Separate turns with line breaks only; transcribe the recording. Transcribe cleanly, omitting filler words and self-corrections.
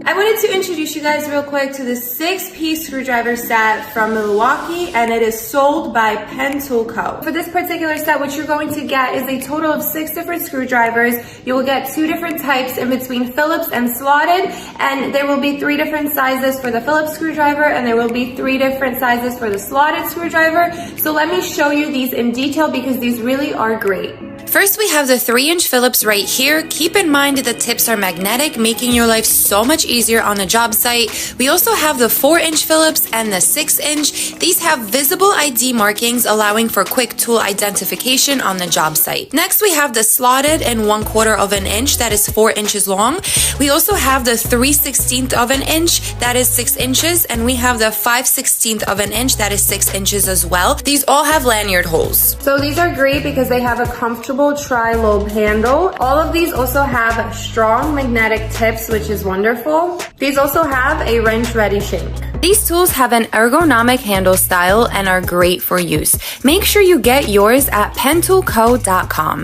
I wanted to introduce you guys real quick to the 6-piece screwdriver set from Milwaukee, and it is sold by Pen Tool Co. For this particular set, what you're going to get is a total of 6 different screwdrivers. You will get 2 different types in between Phillips and slotted, and there will be 3 different sizes for the Phillips screwdriver, and there will be 3 different sizes for the slotted screwdriver. So let me show you these in detail because these really are great.
First, we have the 3-inch Phillips right here. Keep in mind that the tips are magnetic, making your life so much easier on a job site. We also have the 4-inch Phillips and the 6-inch. These have visible ID markings, allowing for quick tool identification on the job site. Next, we have the slotted and 1/4 of an inch that is 4 inches long. We also have the 3/16 of an inch that is 6 inches, and we have the 5/16 of an inch that is 6 inches as well. These all have lanyard holes.
So these are great because they have a comfortable tri-lobe handle. All of these also have strong magnetic tips, which is wonderful. These also have a wrench-ready shank.
These tools have an ergonomic handle style and are great for use. Make sure you get yours at pentoolco.com.